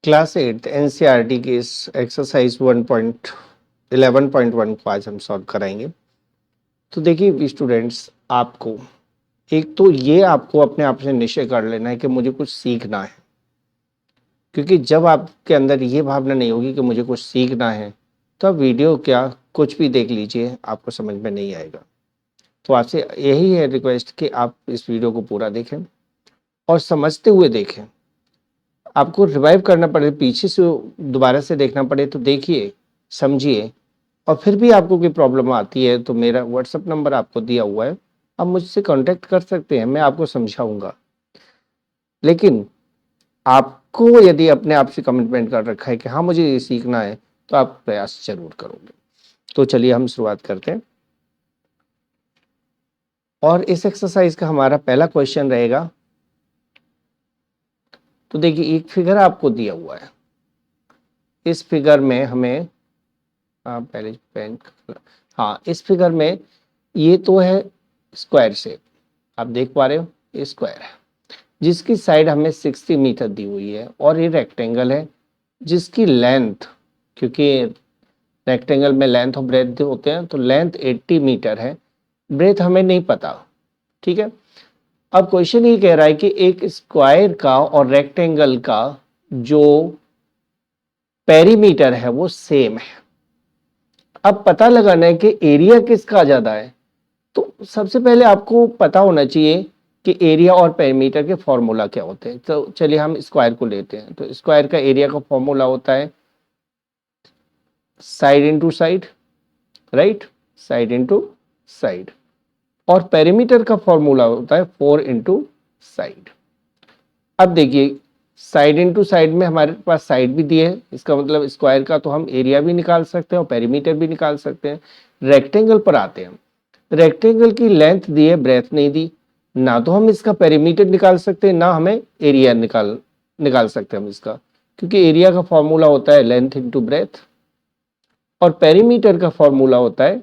Class 8 NCERT की इस exercise 1.11.1 को आज हम सॉल्व कराएंगे। तो देखिए स्टूडेंट्स, आपको एक तो ये आपको अपने आप से निश्चय कर लेना है कि मुझे कुछ सीखना है, क्योंकि जब आपके अंदर ये भावना नहीं होगी कि मुझे कुछ सीखना है तो आप वीडियो क्या कुछ भी देख लीजिए, आपको समझ में नहीं आएगा। तो आपसे यही है रिक्वेस्ट कि आप इस वीडियो को पूरा देखें और समझते हुए देखें। आपको रिवाइव करना पड़े, पीछे से दोबारा से देखना पड़े तो देखिए, समझिए। और फिर भी आपको कोई प्रॉब्लम आती है तो मेरा व्हाट्सएप नंबर आपको दिया हुआ है, आप मुझसे कांटेक्ट कर सकते हैं, मैं आपको समझाऊंगा। लेकिन आपको यदि अपने आप से कमिटमेंट कर रखा है कि हाँ मुझे ये सीखना है, तो आप प्रयास जरूर करोगे। तो चलिए हम शुरुआत करते हैं। और इस एक्सरसाइज का हमारा पहला क्वेश्चन रहेगा। तो देखिए, एक फिगर आपको दिया हुआ है। इस फिगर में हमें पहले पेन, हाँ, इस फिगर में ये तो है स्क्वायर शेप, आप देख पा रहे हो, ये स्क्वायर है जिसकी साइड हमें 60 मीटर दी हुई है। और ये रेक्टेंगल है जिसकी लेंथ, क्योंकि रेक्टेंगल में लेंथ और ब्रेथ होते हैं, तो लेंथ 80 मीटर है, ब्रेथ हमें नहीं पता। ठीक है। अब क्वेश्चन ये कह रहा है कि एक स्क्वायर का और रेक्टेंगल का जो पेरीमीटर है वो सेम है। अब पता लगाना है कि एरिया किसका ज्यादा है। तो सबसे पहले आपको पता होना चाहिए कि एरिया और पेरीमीटर के फॉर्मूला क्या होते हैं। तो चलिए हम स्क्वायर को लेते हैं। तो स्क्वायर का एरिया का फॉर्मूला होता है side into side, right, side into side. और पेरीमीटर का फॉर्मूला होता है 4 इनटू साइड। अब देखिए, साइड इनटू साइड में हमारे पास साइड भी दी है, इसका मतलब स्क्वायर का तो हम एरिया भी निकाल सकते हैं और पेरीमीटर भी निकाल सकते हैं। रेक्टेंगल पर आते हैं। रेक्टेंगल की लेंथ दी है, ब्रेथ नहीं दी। ना तो हम इसका पेरीमीटर निकाल सकते हैं, ना हमें एरिया निकाल सकते हैं हम इसका, क्योंकि एरिया का फॉर्मूला होता है लेंथ इनटू ब्रेथ और पेरीमीटर का फॉर्मूला होता है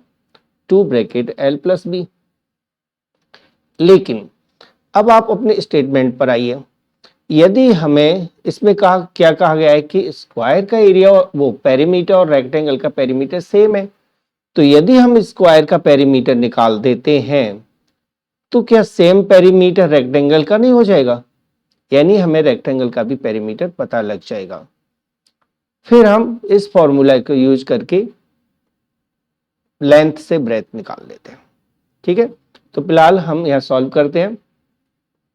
2 ब्रैकेट L प्लस बी। लेकिन अब आप अपने स्टेटमेंट पर आइए। यदि हमें इसमें क्या कहा गया है कि स्क्वायर का एरिया, वो पेरीमीटर और रेक्टेंगल का पेरीमीटर सेम है, तो यदि हम स्क्वायर का पेरीमीटर निकाल देते हैं तो क्या सेम पेरीमीटर रेक्टेंगल का नहीं हो जाएगा? यानी हमें रेक्टेंगल का भी पेरीमीटर पता लग जाएगा। फिर हम इस फॉर्मूला को यूज करके लेंथ से ब्रेथ निकाल लेते हैं। ठीक है। तो फिलहाल हम यहां सॉल्व करते हैं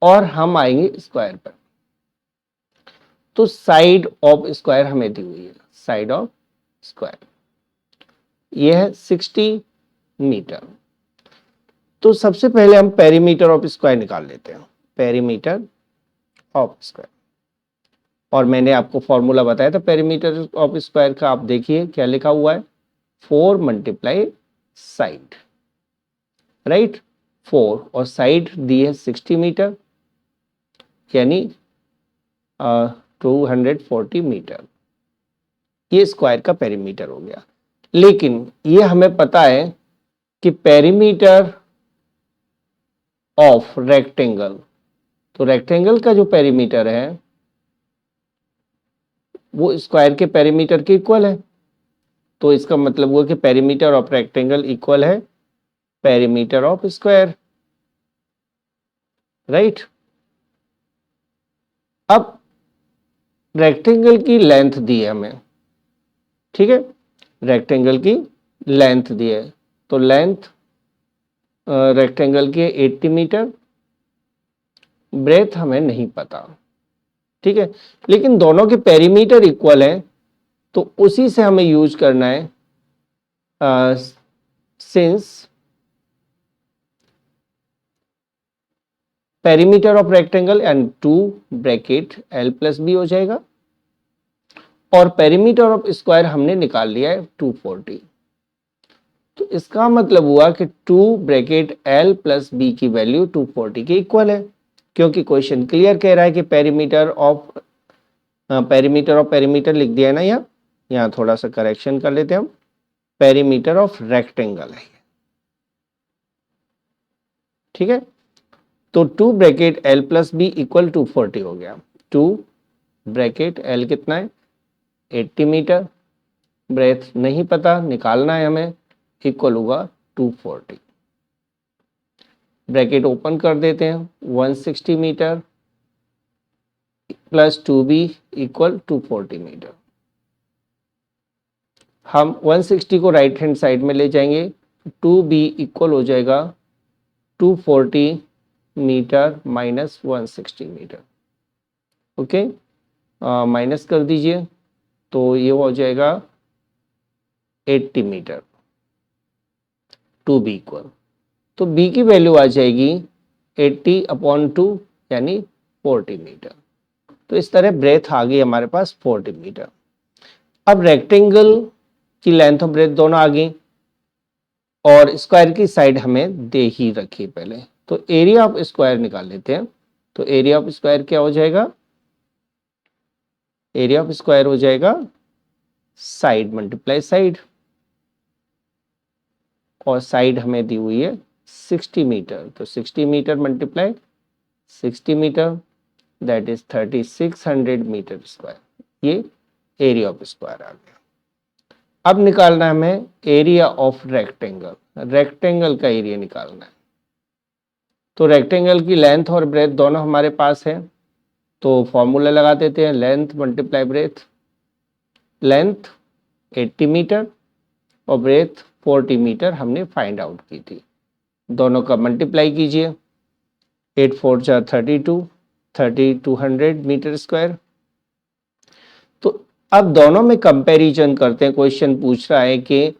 और हम आएंगे स्क्वायर पर। तो साइड ऑफ स्क्वायर हमें दी हुई है, साइड ऑफ स्क्वायर ये है 60 मीटर। तो सबसे पहले हम पेरीमीटर ऑफ स्क्वायर निकाल लेते हैं, पेरीमीटर ऑफ स्क्वायर। और मैंने आपको फॉर्मूला बताया था पेरीमीटर ऑफ स्क्वायर का, आप देखिए क्या लिखा हुआ है, 4 मल्टीप्लाई साइड, राइट, 4 और साइड दी है 60 मीटर, यानी 240 मीटर। ये स्क्वायर का पेरीमीटर हो गया। लेकिन ये हमें पता है कि पेरीमीटर ऑफ रेक्टेंगल, तो रेक्टेंगल का जो पेरीमीटर है वो स्क्वायर के पेरीमीटर के इक्वल है। तो इसका मतलब हुआ कि पेरीमीटर ऑफ रेक्टेंगल इक्वल है पेरीमीटर ऑफ स्क्वायर, राइट। अब रेक्टेंगल की लेंथ दी है हमें, ठीक है, रेक्टेंगल की लेंथ दी है। तो लेंथ रेक्टेंगल की 80 मीटर, ब्रेथ हमें नहीं पता, ठीक है। लेकिन दोनों के पेरीमीटर इक्वल है, तो उसी से हमें यूज करना है since perimeter of rectangle and 2 bracket L plus b हो जाएगा। और पेरीमीटर ऑफ स्क्वायर हमने निकाल लिया है 240। तो इसका मतलब हुआ कि 2 ब्रैकेट L प्लस बी की वैल्यू 240 के इक्वल है, क्योंकि क्वेश्चन क्लियर कह रहा है कि पेरीमीटर ऑफ पेरीमीटर लिख दिया है ना, यहाँ थोड़ा सा करेक्शन कर लेते हैं हम, पेरीमीटर ऑफ रेक्टेंगल है, ठीक है। तो 2 bracket L plus b equal 240 हो गया। 2 ब्रैकेट L कितना है 80 मीटर, ब्रेथ नहीं पता, निकालना है हमें, इक्वल होगा 240। ब्रैकेट ओपन कर देते हैं, 160 metre plus 2b equal 240 metre. हम 160 को राइट हैंड साइड में ले जाएंगे, 2b इक्वल हो जाएगा 240 metre minus 160 metre. Okay, minus कर दीजिए तो ये हो जाएगा 80 मीटर, 2b इक्वल, तो b की वैल्यू आ जाएगी 80/2 यानी 40 मीटर। तो इस तरह ब्रेथ आ गई हमारे पास 40 मीटर। अब रेक्टेंगल की लेंथ और ब्रेथ दोनों आ गई और स्क्वायर की साइड हमें दे ही रखी पहले, तो एरिया ऑफ स्क्वायर निकाल लेते हैं। तो एरिया ऑफ स्क्वायर क्या हो जाएगा, एरिया ऑफ स्क्वायर हो जाएगा साइड मल्टीप्लाई साइड, और साइड हमें दी हुई है 60 मीटर, तो 60 metre multiply 60 metre, that is 3600 metre square. ये एरिया ऑफ स्क्वायर आ गया। अब निकालना है हमें एरिया ऑफ रेक्टेंगल, रेक्टेंगल का एरिया निकालना है। तो रेक्टेंगल की लेंथ और ब्रेथ दोनों हमारे पास है, तो फॉर्मूला लगा देते हैं, length multiply breadth, length 80 metre और ब्रेथ 40 मीटर हमने फाइंड आउट की थी। दोनों का मल्टीप्लाई कीजिए, 8 4 जा 32, 3200 मीटर स्क्वायर। तो अब दोनों में कंपैरिजन करते हैं। क्वेश्चन पूछ रहा है कि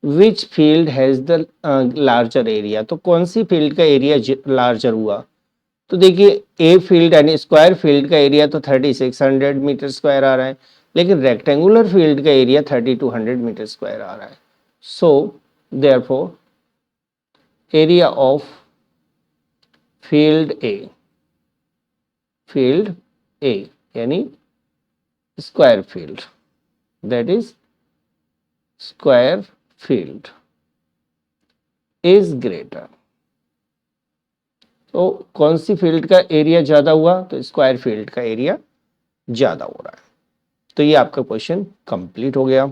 which field has the larger area, तो कौन सी फील्ड का एरिया लार्जर हुआ। तो देखिए ए फील्ड यानी स्क्वायर फील्ड का एरिया तो 3600 मीटर स्क्वायर आ रहा है, लेकिन रेक्टेंगुलर फील्ड का एरिया 3200 मीटर स्क्वायर आ रहा है। So therefore area of field A, field A यानी square field, that is square field is greater। तो कौन सी फील्ड का एरिया ज्यादा हुआ, तो स्क्वायर फील्ड का एरिया ज्यादा हो रहा है। तो ये आपका क्वेश्चन कंप्लीट हो गया।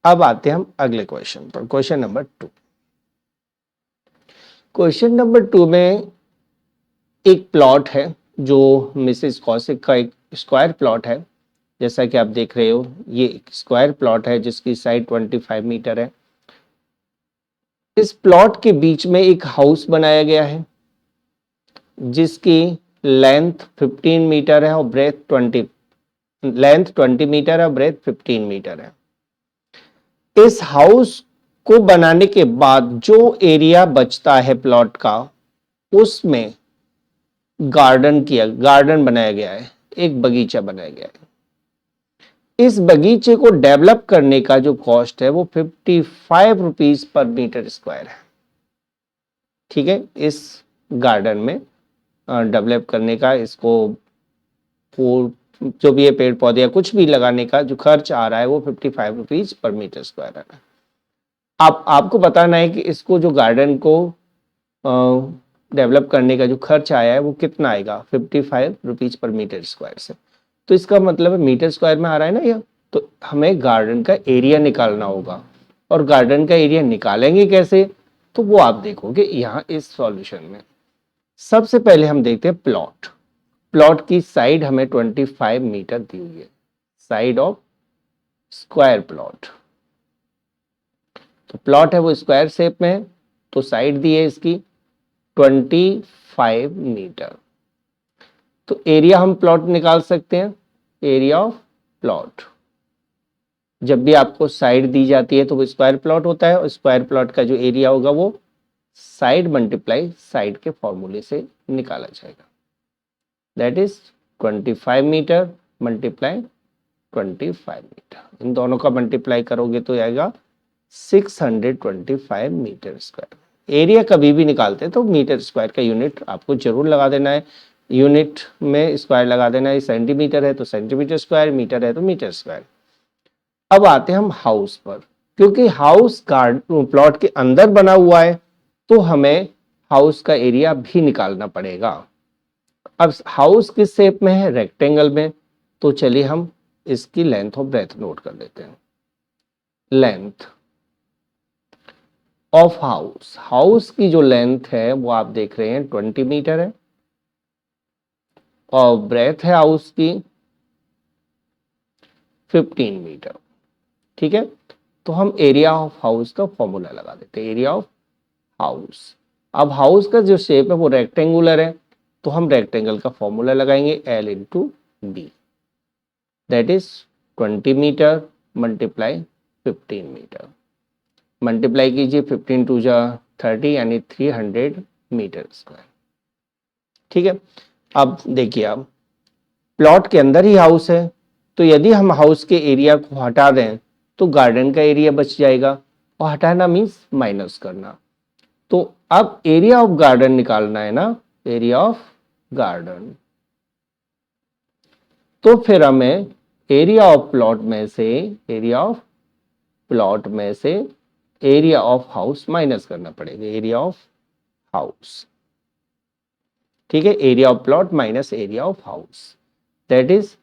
अब आते हैं हम अगले क्वेश्चन पर, क्वेश्चन नंबर 2। क्वेश्चन नंबर 2 में एक प्लॉट है जो मिसेस कौशिक का एक स्क्वायर प्लॉट है। जैसा कि आप देख रहे हो ये एक स्क्वायर प्लॉट है जिसकी साइड 25 मीटर है। इस प्लॉट के बीच में एक हाउस बनाया गया है जिसकी लेंथ 15 मीटर है और ब्रेथ 20, लेंथ 20 मीटर है और ब्रेथ 15 मीटर है। इस हाउस को बनाने के बाद जो एरिया बचता है प्लॉट का, उसमें गार्डन बनाया गया है, एक बगीचा बनाया गया है। इस बगीचे को डेवलप करने का जो कॉस्ट है वो 55 रुपीज पर मीटर स्क्वायर है। ठीक है, इस गार्डन में डेवलप करने का, इसको जो भी ये पेड़ पौधे या कुछ भी लगाने का जो खर्च आ रहा है वो 55 रुपीज पर मीटर स्क्वायर आ रहा है। आपको बताना है कि इसको जो गार्डन को डेवलप करने का जो खर्च आया है वो कितना आएगा, 55 रुपीज पर मीटर स्क्वायर से। तो इसका मतलब है मीटर स्क्वायर में आ रहा है ना यह, तो हमें गार्डन का एरिया निकालना होगा। और गार्डन का एरिया निकालेंगे कैसे, तो वो आप देखोगे यहाँ इस सॉल्यूशन में। सबसे पहले हम देखते हैं प्लॉट। प्लॉट की साइड हमें 25 मीटर दी हुई है, साइड ऑफ स्क्वायर प्लॉट। तो प्लॉट है वो स्क्वायर शेप में है, तो साइड दी है इसकी 25 मीटर। तो एरिया हम प्लॉट निकाल सकते हैं, एरिया ऑफ प्लॉट। जब भी आपको साइड दी जाती है तो वो स्क्वायर प्लॉट होता है, और स्क्वायर प्लॉट का जो एरिया होगा वो साइड मल्टीप्लाई साइड के फॉर्मूले से निकाला जाएगा। That is 25 metre multiply 25 metre. इन दोनों का मल्टीप्लाई करोगे तो आएगा 625 मीटर स्क्वायर। एरिया कभी भी निकालते हैं तो मीटर स्क्वायर का यूनिट आपको जरूर लगा देना है। यूनिट में स्क्वायर लगा देना है, सेंटीमीटर है तो सेंटीमीटर स्क्वायर, मीटर है तो मीटर स्क्वायर। अब आते हैं हम हाउस पर। क्योंकि हाउस प्लॉट के अंदर बना हुआ है तो हमें हाउस का एरिया भी निकालना पड़ेगा। अब हाउस किस शेप में है, रेक्टेंगल में। तो चलिए हम इसकी लेंथ ऑफ ब्रेथ नोट कर लेते हैं। लेंथ ऑफ हाउस, हाउस की जो लेंथ है वो आप देख रहे हैं 20 मीटर है, और ब्रेथ है हाउस की 15 मीटर। ठीक है, तो हम एरिया ऑफ हाउस का फॉर्मूला लगा देते हैं, एरिया ऑफ हाउस। अब हाउस का जो शेप है वो रेक्टेंगुलर है, तो हम रेक्टेंगल का फॉर्मूला लगाएंगे L into b, that is 20 metre multiply 15 metre. Multiply कीजिए, 15 टू जा 30 यानी 300 मीटर स्क्वायर। ठीक है, अब देखिए, अब प्लॉट के अंदर ही हाउस है, तो यदि हम हाउस के एरिया को हटा दें तो गार्डन का एरिया बच जाएगा, और हटाना मीन्स माइनस करना। तो अब एरिया ऑफ गार्डन निकालना है ना, एरिया ऑफ गार्डन। तो फिर हमें एरिया ऑफ प्लॉट में से, एरिया ऑफ प्लॉट में से एरिया ऑफ हाउस माइनस करना पड़ेगा, एरिया ऑफ हाउस। ठीक है, area of plot minus area of house, that is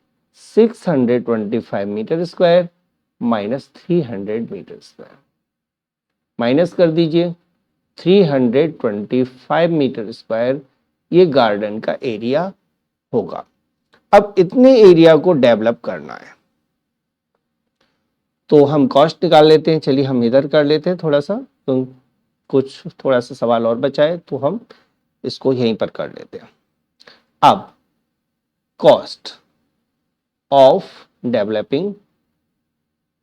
625 metre square minus 300 metre square. Minus कर दीजिए, 325 मीटर स्क्वायर ये गार्डन का एरिया होगा। अब इतने एरिया को डेवलप करना है, तो हम कॉस्ट निकाल लेते हैं। चलिए हम इधर कर लेते हैं थोड़ा सा, तो कुछ थोड़ा सा सवाल और बचाए तो हम इसको यहीं पर कर लेते हैं। अब कॉस्ट ऑफ डेवलपिंग,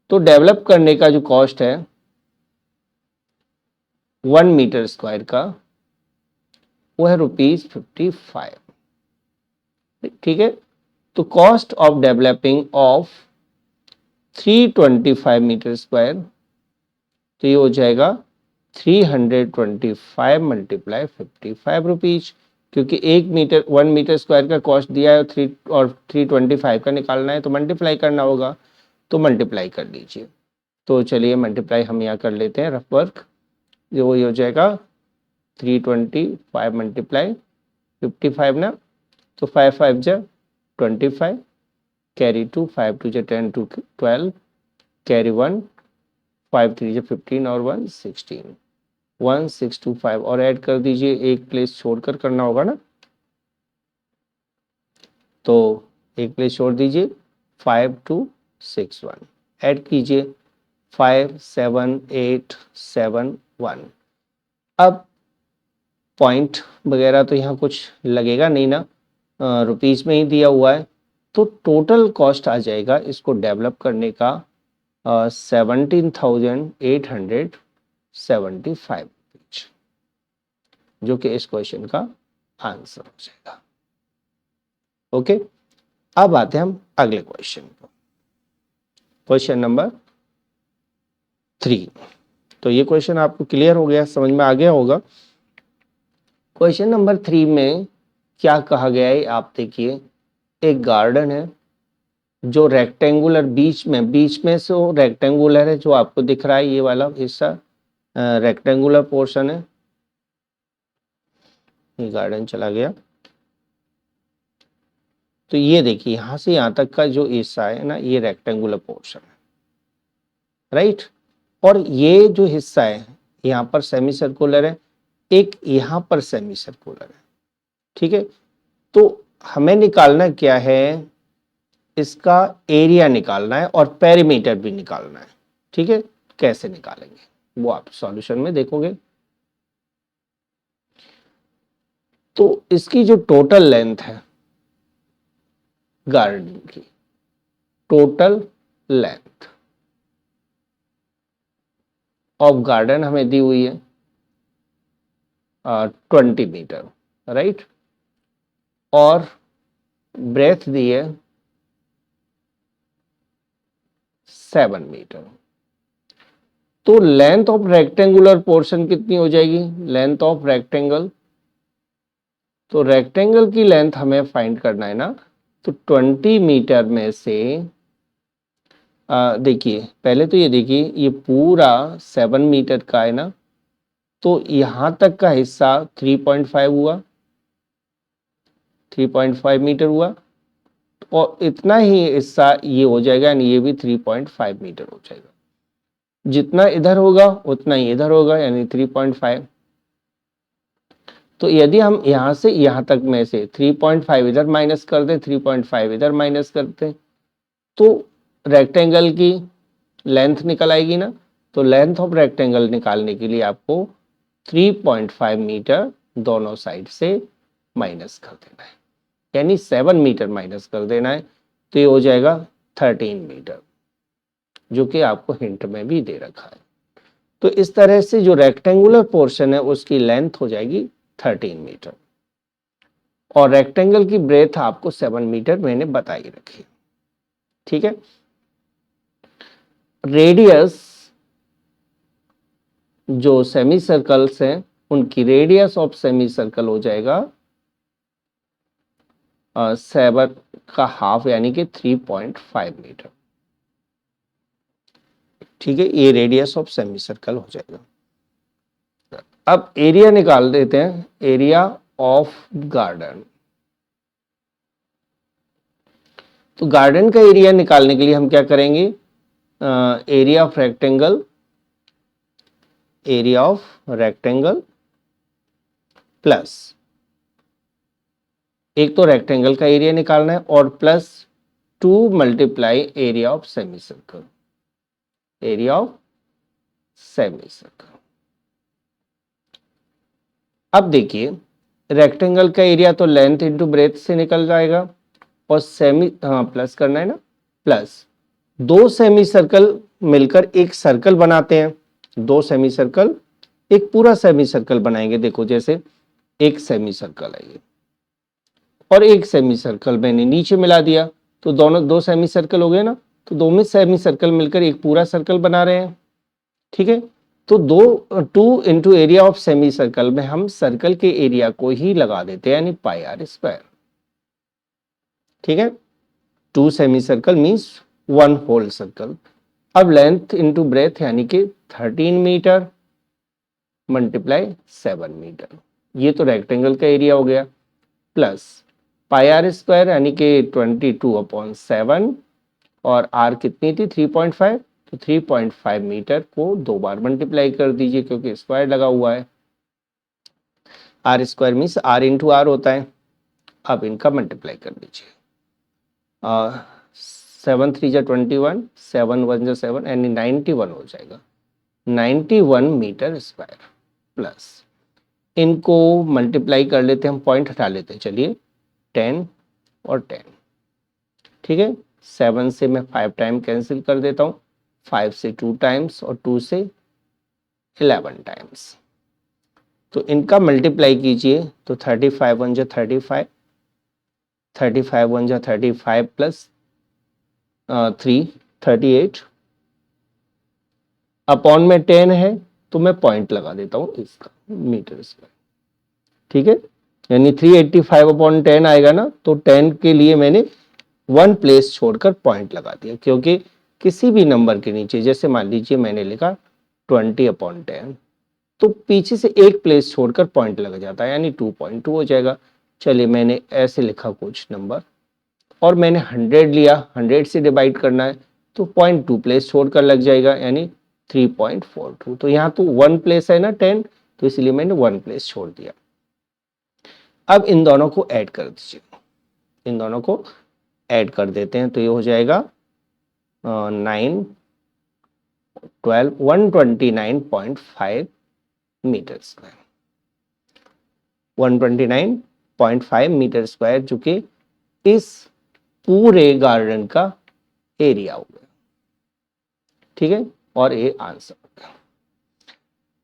तो डेवलप करने का जो कॉस्ट है 1 मीटर स्क्वायर का, वो है ₹55। ठीक है, तो cost of developing of 325 metre square, तो ये हो जाएगा 325 मल्टीप्लाई 55 रुपीज, क्योंकि 1 मीटर स्क्वायर का कॉस्ट दिया है और 325 का निकालना है, तो मल्टीप्लाई करना होगा, तो मल्टीप्लाई कर लीजिए। तो चलिए मल्टीप्लाई हम यहाँ कर लेते हैं, रफ वर्क। जो ये हो जाएगा 325 मल्टीप्लाई 55 ना, तो 5 5 जा 25, कैरी 2, 5 2 जा 10 2 12, कैरी 1, 5 3 जा 15 और 1 16, 1625 और ऐड कर दीजिए, एक प्लेस छोड़कर करना होगा ना, तो एक प्लेस छोड़ दीजिए, 5 2 6 1 ऐड कीजिए, 5 7 8 7 1। अब पॉइंट वगैरह तो यहाँ कुछ लगेगा नहीं ना, रुपीस में ही दिया हुआ है, तो टोटल कॉस्ट आ जाएगा इसको डेवलप करने का 17,875 रुपीज, जो कि इस क्वेश्चन का आंसर हो जाएगा। ओके, अब आते हैं हम अगले क्वेश्चन पर, क्वेश्चन नंबर 3। तो ये क्वेश्चन आपको क्लियर हो गया, समझ में आ गया होगा। क्वेश्चन नंबर 3 में क्या कहा गया है आप देखिए, एक गार्डन है जो रेक्टेंगुलर बीच में से वो रेक्टेंगुलर है, जो आपको दिख रहा है ये वाला हिस्सा रेक्टेंगुलर पोर्शन है। ये गार्डन चला गया, तो ये देखिए यहां से यहां तक का जो हिस्सा है ना, ये रेक्टेंगुलर पोर्शन है, राइट। और ये जो हिस्सा है यहाँ पर सेमी सर्कुलर है, एक यहाँ पर सेमी सर्कुलर है। ठीक है, तो हमें निकालना क्या है, इसका एरिया निकालना है और पेरीमीटर भी निकालना है। ठीक है, कैसे निकालेंगे वो आप सॉल्यूशन में देखोगे। तो इसकी जो टोटल लेंथ है गार्डन की, टोटल लेंथ ऑफ गार्डन हमें दी हुई है 20 मीटर, राइट, और ब्रेथ दी है 7 मीटर। तो लेंथ ऑफ रेक्टेंगुलर पोर्शन कितनी हो जाएगी, लेंथ ऑफ रेक्टेंगल, तो रेक्टेंगल की लेंथ हमें फाइंड करना है ना, तो 20 मीटर में से देखिए पहले तो ये देखिए ये पूरा 7 मीटर का है ना, तो यहां तक का हिस्सा 3.5 हुआ, 3.5 मीटर हुआ, और इतना ही हिस्सा ये हो जाएगा, यानी ये भी 3.5 मीटर हो जाएगा। जितना इधर होगा उतना ही इधर होगा, यानी 3.5। तो यदि हम यहां से यहां तक में से 3.5 इधर माइनस कर दें, 3.5 इधर माइनस करते हैं, तो रेक्टेंगल की लेंथ निकल आएगी ना। तो लेंथ ऑफ रेक्टेंगल निकालने के लिए आपको 3.5 मीटर दोनों साइड से माइनस कर देना है, यानी 7 मीटर माइनस कर देना है। तो ये हो जाएगा 13 मीटर, जो कि आपको हिंट में भी दे रखा है। तो इस तरह से जो रेक्टेंगुलर पोर्शन है उसकी लेंथ हो जाएगी 13 मीटर, और रेक्टेंगल की ब्रेथ आपको 7 मीटर मैंने बताई रखी। ठीक है। रेडियस जो सेमी सर्कल्स हैं उनकी रेडियस ऑफ सेमी सर्कल हो जाएगा 7 का हाफ, यानी कि 3.5 मीटर। ठीक है, ये रेडियस ऑफ सेमी सर्कल हो जाएगा। अब एरिया निकाल देते हैं, एरिया ऑफ गार्डन। तो गार्डन का एरिया निकालने के लिए हम क्या करेंगे, area of rectangle, area of rectangle plus, एक तो रेक्टेंगल का एरिया निकालना है, और plus 2 multiply area of semi circle, area of semi circle. अब देखिए, रेक्टेंगल का एरिया तो लेंथ इंटू ब्रेथ से निकल जाएगा, और सेमी, हाँ प्लस करना है ना, प्लस 2 सेमी सर्कल मिलकर एक सर्कल बनाते हैं। 2 सेमी सर्कल एक पूरा सेमी सर्कल बनाएंगे। देखो, जैसे एक सेमी सर्कल है ये, और एक सेमी सर्कल मैंने नीचे मिला दिया, तो दोनों 2 सेमी सर्कल हो गए ना। तो 2 में सेमी सर्कल मिलकर एक पूरा सर्कल बना रहे हैं। ठीक है। तो 2 into area of semi circle में हम सर्कल के एरिया को ही लगा देते हैं, यानी पाई आर स्क्वायर। ठीक है। 2 semi circle means 1 whole circle. अब लेंथ इंटू ब्रेथ, यानी कि 13 मीटर मल्टीप्लाई 7 मीटर, ये तो रेक्टेंगल का एरिया हो गया, प्लस पाई आर स्क्वायर, यानी कि 22/7, और आर कितनी थी 3.5, तो 3.5 मीटर को 2 बार मल्टीप्लाई कर दीजिए, क्योंकि स्क्वायर लगा हुआ है। R square means r into r होता है। अब इनका मल्टीप्लाई कर दीजिए, 7 3 जा 21, 7 1 जा 7, यानी 91 हो जाएगा, 91 मीटर स्क्वायर। प्लस इनको मल्टीप्लाई कर लेते हैं, हम पॉइंट हटा लेते हैं, चलिए 10 और 10। ठीक है। 7 से मैं 5 टाइम कैंसिल कर देता हूँ, 5 से 2 टाइम्स, और 2 से 11 टाइम्स। तो इनका मल्टीप्लाई कीजिए, तो 35 1 जा 35, 35 1 जा 35 प्लस 3 38, अपॉन में 10 है, तो मैं पॉइंट लगा देता हूँ इसका, मीटर स्क्वायर। ठीक है, यानी 385/10 आएगा ना। तो 10 के लिए मैंने 1 प्लेस छोड़कर पॉइंट लगा दिया, क्योंकि किसी भी नंबर के नीचे, जैसे मान लीजिए मैंने लिखा 20/10, तो पीछे से एक प्लेस छोड़कर पॉइंट लग जाता है, यानी 2.2 हो जाएगा। चलिए, मैंने ऐसे लिखा कुछ नंबर, और मैंने 100 लिया, 100 से डिवाइड करना है, तो 0.2 प्लेस छोड़कर लग जाएगा, यानी 3.42। तो यहाँ तो 1 प्लेस है ना 10, तो इसलिए मैंने 1 प्लेस छोड़ दिया। अब इन दोनों को ऐड कर दीजिए, इन दोनों को ऐड कर देते हैं, तो ये हो जाएगा 9 12 129.5 मीटर स्क्वायर, 129.5 मीटर स्क्वायर, जो कि इस पूरे गार्डन का एरिया हो गया। ठीक है, और ये आंसर हो गया।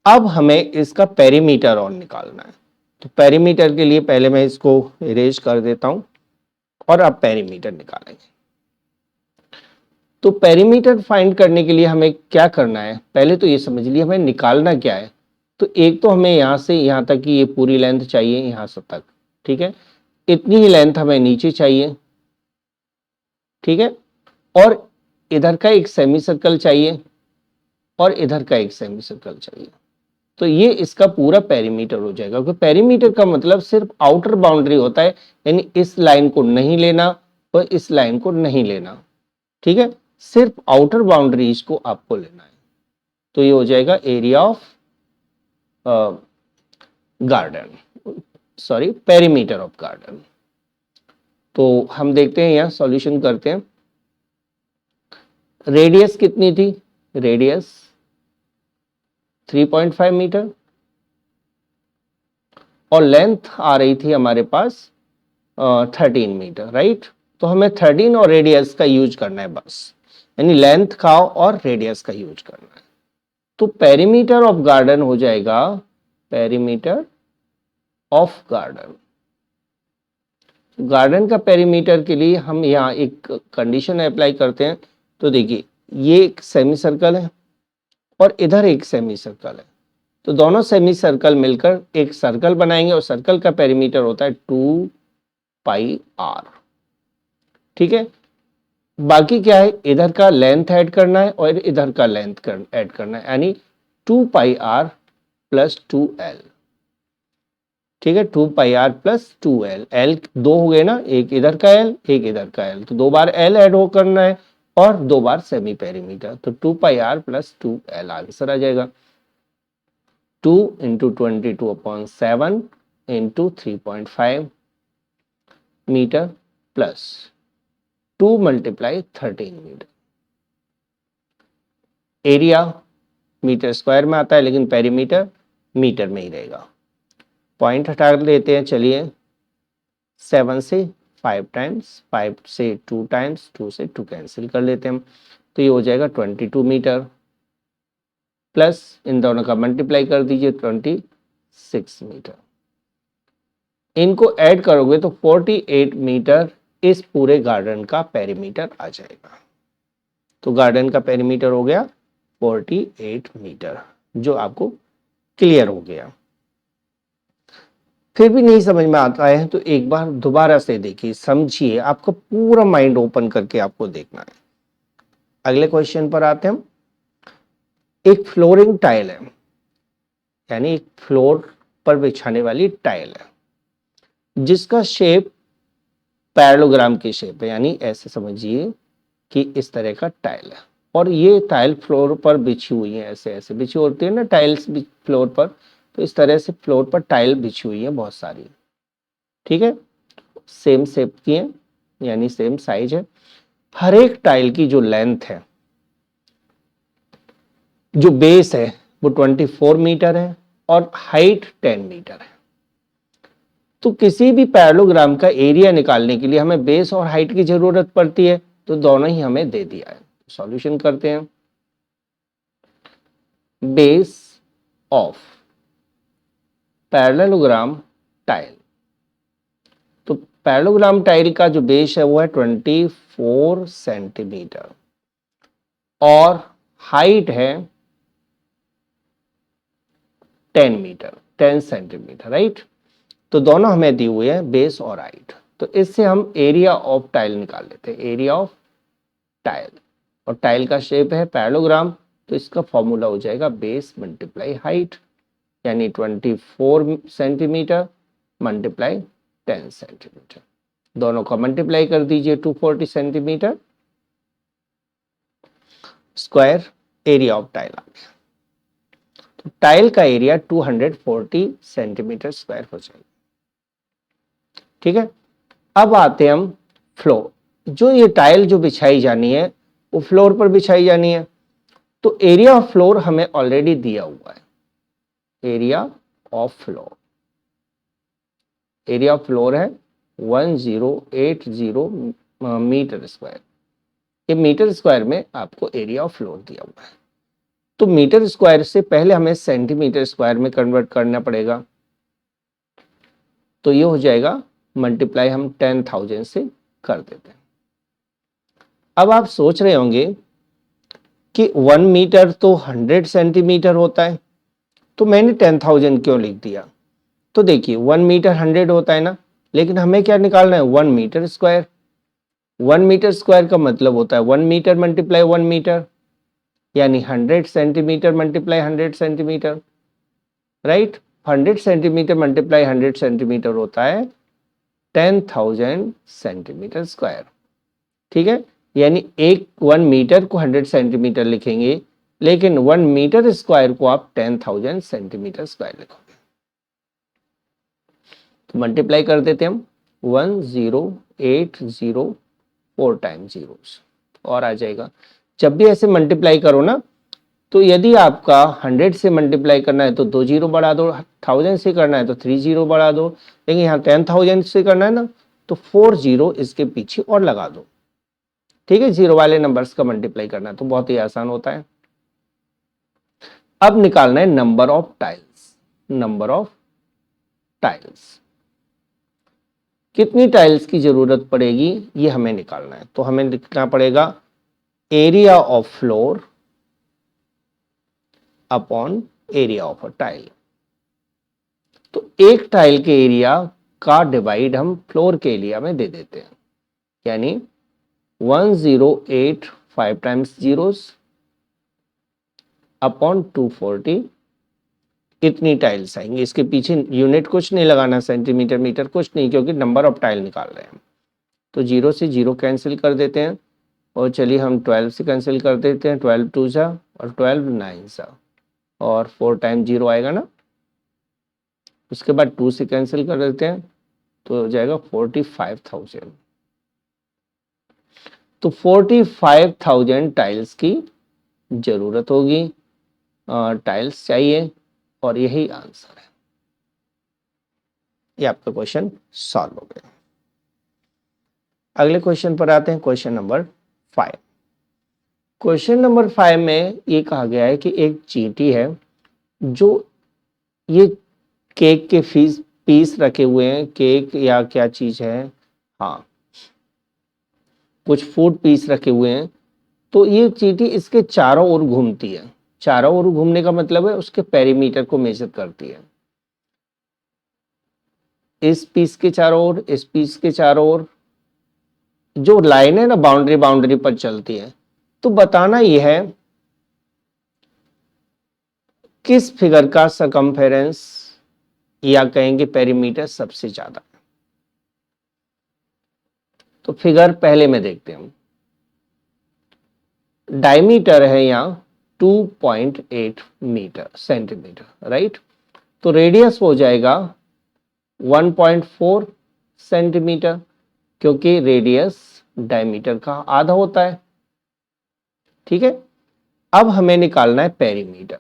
अब हमें इसका पेरीमीटर और निकालना है। तो पेरीमीटर के लिए पहले मैं इसको इरेज कर देता हूं, और अब पेरीमीटर निकालेंगे। तो पेरीमीटर फाइंड करने के लिए हमें क्या करना है, पहले तो ये समझ लिया हमें निकालना क्या है। तो एक तो हमें यहां से यहां तक की ये पूरी लेंथ चाहिए, यहां से तक। ठीक है, इतनी ही लेंथ हमें नीचे चाहिए। ठीक है, और इधर का एक सेमी सर्कल चाहिए, और इधर का एक सेमी सर्कल चाहिए। तो ये इसका पूरा पेरीमीटर हो जाएगा, क्योंकि पेरीमीटर का मतलब सिर्फ आउटर बाउंड्री होता है, यानी इस लाइन को नहीं लेना और इस लाइन को नहीं लेना, ठीक है, सिर्फ आउटर बाउंड्रीज को आपको लेना है। तो ये हो जाएगा area of garden, sorry perimeter of garden. तो हम देखते हैं यहाँ सॉल्यूशन करते हैं। रेडियस कितनी थी? रेडियस 3.5 मीटर और लेंथ आ रही थी हमारे पास 13 मीटर, राइट। तो हमें 13 और रेडियस का यूज करना है बस, यानी लेंथ का और रेडियस का यूज करना है। तो पेरीमीटर ऑफ गार्डन हो जाएगा पेरीमीटर ऑफ गार्डन। गार्डन का पेरीमीटर के लिए हम यहाँ एक कंडीशन अप्लाई करते हैं। तो देखिए ये एक सेमी सर्कल है और इधर एक सेमी सर्कल है, तो दोनों सेमी सर्कल मिलकर एक सर्कल बनाएंगे और सर्कल का पेरीमीटर होता है 2πr, ठीक है। बाकी क्या है, इधर का लेंथ ऐड करना है और इधर का लेंथ ऐड करना है, यानी 2πr + 2l, ठीक है। 2πr + 2l, l 2 हो गए ना, एक इधर का l एक इधर का l, तो 2 बार l ऐड हो करना है और 2 बार सेमी पेरीमीटर, तो 2πr + 2l आंसर आ जाएगा। 2 × 22/7 × 3.5 metre plus 2 × 13 metre. Area metre square में आता है लेकिन पेरीमीटर मीटर में ही रहेगा। पॉइंट हटा लेते हैं, चलिए 7 से 5 टाइम्स, 5 से 2 टाइम्स, 2 से 2 कैंसिल कर लेते हैं हम, तो ये हो जाएगा 22 मीटर प्लस इन दोनों का मल्टीप्लाई कर दीजिए 26 मीटर। इनको ऐड करोगे तो 48 मीटर इस पूरे गार्डन का पेरीमीटर आ जाएगा। तो गार्डन का पेरीमीटर हो गया 48 मीटर, जो आपको क्लियर हो गया। फिर भी नहीं समझ में आता है तो एक बार दोबारा से देखिए, समझिए, आपको पूरा माइंड ओपन करके आपको देखना है। अगले क्वेश्चन पर आते हैं हम। एक फ्लोरिंग टाइल है, यानी एक फ्लोर पर बिछाने वाली टाइल है जिसका शेप पैरेललोग्राम की शेप है, यानी ऐसे समझिए कि इस तरह का टाइल है और ये टाइल फ्लोर पर बिछी हुई है, ऐसे ऐसे बिछी होती है ना टाइल्स फ्लोर पर, तो इस तरह से फ्लोर पर टाइल बिछी हुई है बहुत सारी, ठीक है, सेम शेप की है यानी सेम साइज है। हर एक टाइल की जो लेंथ है, जो बेस है, वो 24 मीटर है और हाइट 10 मीटर है। तो किसी भी पैरेललोग्राम का एरिया निकालने के लिए हमें बेस और हाइट की जरूरत पड़ती है, तो दोनों ही हमें दे दिया है। सॉल्यूशन करते हैं। बेस ऑफ पैरेललोग्राम टाइल, तो पैरेललोग्राम टाइल का जो बेस है वो है 24 सेंटीमीटर और हाइट है 10 मीटर, 10 सेंटीमीटर, राइट। तो दोनों हमें दी हुई है बेस और हाइट, तो इससे हम एरिया ऑफ टाइल निकाल लेते हैं। एरिया ऑफ टाइल, और टाइल का शेप है पैरेललोग्राम, तो इसका फॉर्मूला हो जाएगा बेस मल्टीप्लाई हाइट, यानी 24 सेंटीमीटर मल्टीप्लाई 10 सेंटीमीटर। दोनों का मल्टीप्लाई कर दीजिए, 240 centimetre square area of tile आ गया। तो टाइल का एरिया 240 सेंटीमीटर स्क्वायर हो जाएगा, ठीक है। अब आते हैं हम फ्लोर, जो ये टाइल जो बिछाई जानी है वो फ्लोर पर बिछाई जानी है, तो एरिया ऑफ फ्लोर हमें ऑलरेडी दिया हुआ है। Area of floor, area of floor है 1080 मीटर स्क्वायर। ये मीटर स्क्वायर में आपको एरिया ऑफ फ्लोर दिया हुआ है, तो मीटर स्क्वायर से पहले हमें सेंटीमीटर स्क्वायर में कन्वर्ट करना पड़ेगा, तो ये हो जाएगा मल्टीप्लाई हम 10,000 से कर देते हैं। अब आप सोच रहे होंगे कि 1 मीटर तो 100 सेंटीमीटर होता है, तो मैंने 10,000 क्यों लिख दिया। तो देखिए 1 मीटर 100 होता है ना, लेकिन हमें क्या निकालना है 1 मीटर स्क्वायर। 1 मीटर स्क्वायर का मतलब होता है 1 मीटर मल्टीप्लाई 1 मीटर, यानी 100 centimetre multiply 100 centimetre, right. 100 centimetre multiply 100 centimetre होता है 10,000 सेंटीमीटर स्क्वायर। ठीक है, यानी 1 मीटर को 100 सेंटीमीटर लिखेंगे, लेकिन 1 मीटर स्क्वायर को आप 10,000 सेंटीमीटर स्क्वायर लिखोगे। तो मल्टीप्लाई कर देते हम 10804 टाइम्स जीरोस और आ जाएगा। जब भी ऐसे मल्टीप्लाई करो ना, तो यदि आपका 100 से मल्टीप्लाई करना है तो 2 जीरो बढ़ा दो, 1000 से करना है तो 3 जीरो बढ़ा दो, लेकिन यहाँ 10,000 से करना है ना तो 4 जीरो इसके पीछे और लगा दो। ठीक है, जीरो वाले नंबर्स का मल्टीप्लाई करना है तो बहुत ही आसान होता है। अब निकालना है number of tiles. Number of tiles, कितनी टाइल्स की जरूरत पड़ेगी ये हमें निकालना है। तो हमें लिखना पड़ेगा area of floor upon area of a tile. तो एक टाइल के एरिया का डिवाइड हम फ्लोर के एरिया में दे देते हैं, यानी 1085 टाइम्स जीरोस अपॉन 240। कितनी टाइल्स आएंगे, इसके पीछे यूनिट कुछ नहीं लगाना, सेंटीमीटर मीटर कुछ नहीं, क्योंकि नंबर ऑफ टाइल निकाल रहे हैं। तो जीरो से जीरो कैंसिल कर देते हैं, और चलिए हम 12 से कैंसिल कर देते हैं, 12 टू सा और 12 9 सा, और 4 टाइम जीरो आएगा ना। उसके बाद 2 से कैंसिल कर देते हैं तो हो जाएगा 45,000। तो 45,000 टाइल्स की जरूरत होगी, टाइल्स चाहिए, और यही आंसर है। ये आपका क्वेश्चन सॉल्व हो गया। अगले क्वेश्चन पर आते हैं, क्वेश्चन नंबर 5। क्वेश्चन नंबर 5 में ये कहा गया है कि एक चींटी है, जो ये केक के पीस रखे हुए हैं, केक या क्या चीज है, हाँ कुछ फूड पीस रखे हुए हैं। तो ये चींटी इसके चारों ओर घूमती है। चारों ओर घूमने का मतलब है उसके पेरीमीटर को मेजर करती है। इस पीस के चारों ओर, इस पीस के चारों ओर जो लाइन है ना, बाउंड्री बाउंड्री पर चलती है। तो बताना यह है किस फिगर का सरकमफेरेंस या कहेंगे पेरीमीटर सबसे ज्यादा। तो फिगर पहले में देखते हैं हम। डायमीटर है यहाँ 2.8 मीटर सेंटीमीटर, राइट। तो रेडियस हो जाएगा 1.4 सेंटीमीटर, क्योंकि रेडियस डायमीटर का आधा होता है। ठीक है, अब हमें निकालना है पेरीमीटर।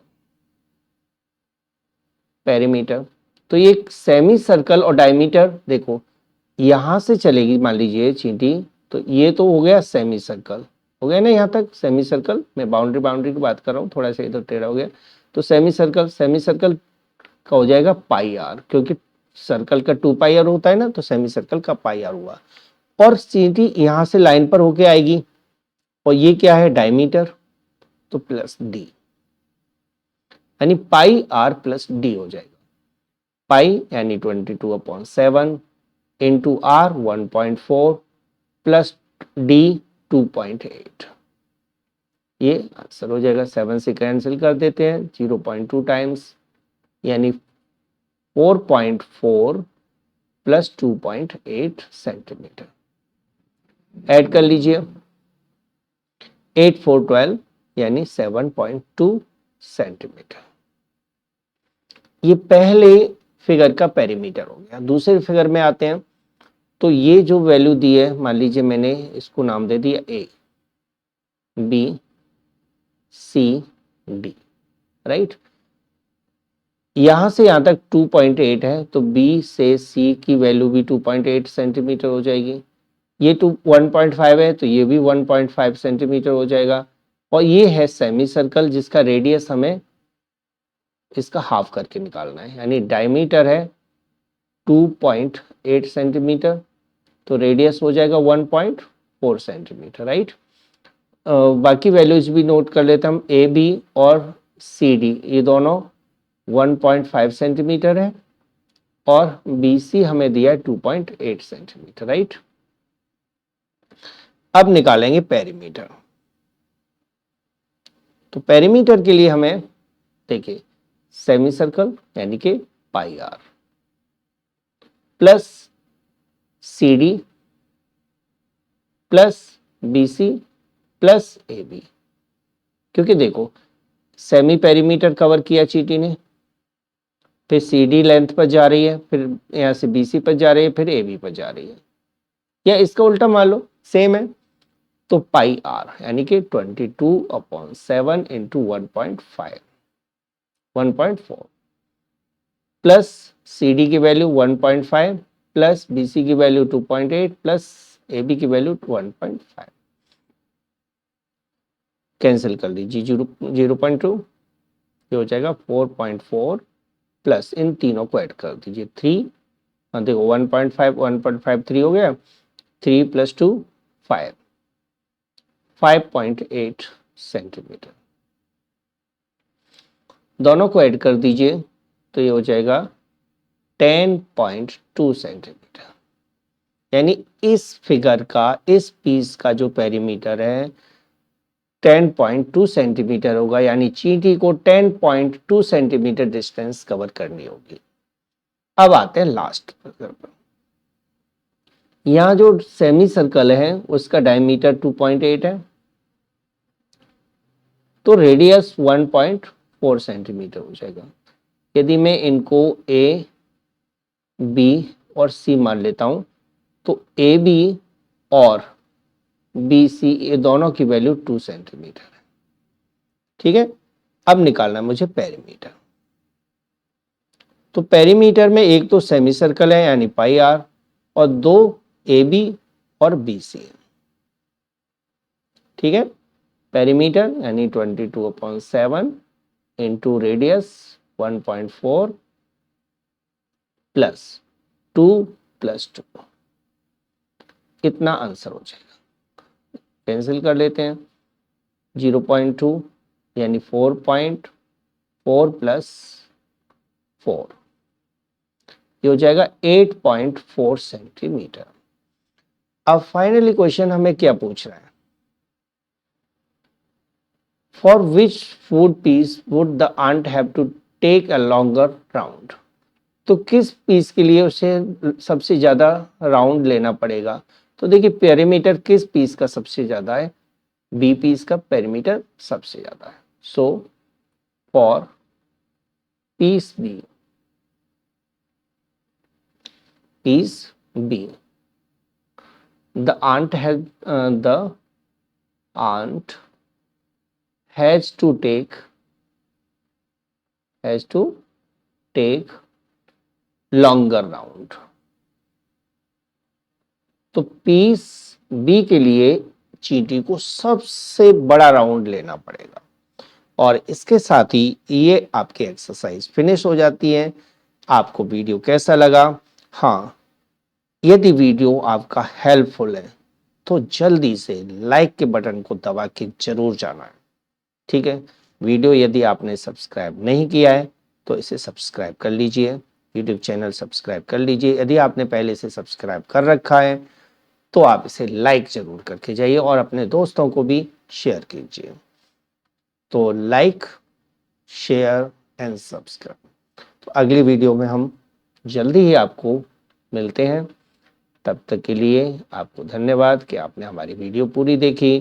पेरीमीटर तो ये सेमी सर्कल और डायमीटर, देखो यहां से चलेगी मान लीजिए चींटी, तो ये तो हो गया सेमी सर्कल, हो गया ना, यहां तक सेमी सर्कल। मैं बाउंड्री बाउंड्री की बात कर रहा हूं, थोड़ा सा इधर टेढ़ा हो गया। तो सेमी सर्कल का हो जाएगा पाई आर, क्योंकि सर्कल का 2 पाई आर होता है ना, तो सेमी सर्कल का पाई आर हुआ। और चींटी यहां से लाइन पर होके आएगी, और ये क्या है, डायमीटर, तो प्लस डी, यानी पाई आर प्लस डी हो जाएगा। पाई यानी 22/7 इंटू आर 1.4 प्लस डी 2.8। ये आंसर हो जाएगा। 7 से कैंसिल कर देते हैं, 0.2 टाइम्स, यानी 4.4 प्लस 2.8 सेंटीमीटर। ऐड कर लीजिए, 8 4 12 यानी 7.2 सेंटीमीटर। ये पहले फिगर का पेरीमीटर हो गया। दूसरे फिगर में आते हैं, तो ये जो वैल्यू दी है, मान लीजिए मैंने इसको नाम दे दिया ए, बी, सी, डी, राइट। यहां से यहां तक 2.8 है, तो बी से सी की वैल्यू भी 2.8 सेंटीमीटर हो जाएगी। ये 1.5 है, तो ये भी 1.5 सेंटीमीटर हो जाएगा। और ये है सेमी सर्कल, जिसका रेडियस हमें इसका हाफ करके निकालना है, यानी डायमीटर है 2.8 सेंटीमीटर, तो रेडियस हो जाएगा 1.4 सेंटीमीटर, राइट। बाकी वैल्यूज भी नोट कर लेते हम। ए बी और सी डी ये दोनों 1.5 सेंटीमीटर है, और बी सी हमें दिया है 2.8 सेंटीमीटर, राइट। अब निकालेंगे पेरीमीटर। तो पेरीमीटर के लिए हमें देखिए सेमी सर्कल यानी कि pi r plus C D plus BC plus AB, क्योंकि देखो सेमी पेरीमीटर कवर किया चींटी ने, फिर CD लेंथ पर जा रही है, फिर यहाँ से BC पर जा रही है, फिर AB पर जा रही है, या इसका उल्टा मान लो सेम है, तो पाई आर यानी कि 22/7 इंटू 1.4 प्लस CD की वैल्यू 1.5 प्लस BC की वैल्यू 2.8 प्लस AB की वैल्यू 1.5, कैंसिल कर लीजिए 0.2, ये हो जाएगा 4.4 प्लस इन तीनों को ऐड कर दीजिए 3, देखो 1.5 3 हो गया, 3 + 2 5, 5.8 सेंटीमीटर, दोनों को ऐड कर दीजिए तो ये हो जाएगा 10.2 सेंटीमीटर, यानी इस फिगर का, इस पीस का जो पेरीमीटर है 10.2 सेंटीमीटर होगा, यानी चींटी को 10.2 सेंटीमीटर डिस्टेंस कवर करनी होगी। अब आते हैं लास्ट फिगर पर। यहाँ जो सेमी सर्कल है उसका डायमीटर 2.8 है, तो रेडियस 1.4 सेंटीमीटर हो जाएगा। यदि मैं इनको A, B और C मान लेता हूं तो AB और BC ये दोनों की वैल्यू 2 सेंटीमीटर है। ठीक है, अब निकालना है मुझे पेरीमीटर। तो पेरीमीटर में एक तो सेमी सर्कल है यानी पाई आर, और दो AB और BC है। ठीक है, पेरीमीटर यानी 22/7 इंटू रेडियस 1.4 प्लस 2 + 2, इतना आंसर हो जाएगा। कैंसिल कर लेते हैं, 0.2 यानी 4.4 प्लस 4, ये हो जाएगा 8.4 सेंटीमीटर। अब फाइनली क्वेश्चन हमें क्या पूछ रहा है, for which food piece would the ant have to take a longer round, तो किस पीस के लिए उसे सबसे ज्यादा राउंड लेना पड़ेगा। तो देखिए पेरीमीटर किस पीस का सबसे ज्यादा है, बी पीस का पेरीमीटर सबसे ज्यादा है। So for piece b, the ant has to take longer round, तो पीस बी के लिए चींटी को सबसे बड़ा राउंड लेना पड़ेगा। और इसके साथ ही ये आपकी एक्सरसाइज फिनिश हो जाती है। आपको वीडियो कैसा लगा, हाँ यदि वीडियो आपका हेल्पफुल है तो जल्दी से लाइक के बटन को दबा के जरूर जाना है। ठीक है, वीडियो यदि आपने सब्सक्राइब नहीं किया है तो इसे सब्सक्राइब कर लीजिए, यूट्यूब चैनल सब्सक्राइब कर लीजिए। यदि आपने पहले से सब्सक्राइब कर रखा है तो आप इसे लाइक जरूर करके जाइए और अपने दोस्तों को भी शेयर कीजिए। तो लाइक, शेयर एंड सब्सक्राइब। तो अगली वीडियो में हम जल्दी ही आपको मिलते हैं। तब तक के लिए आपको धन्यवाद कि आपने हमारी वीडियो पूरी देखी।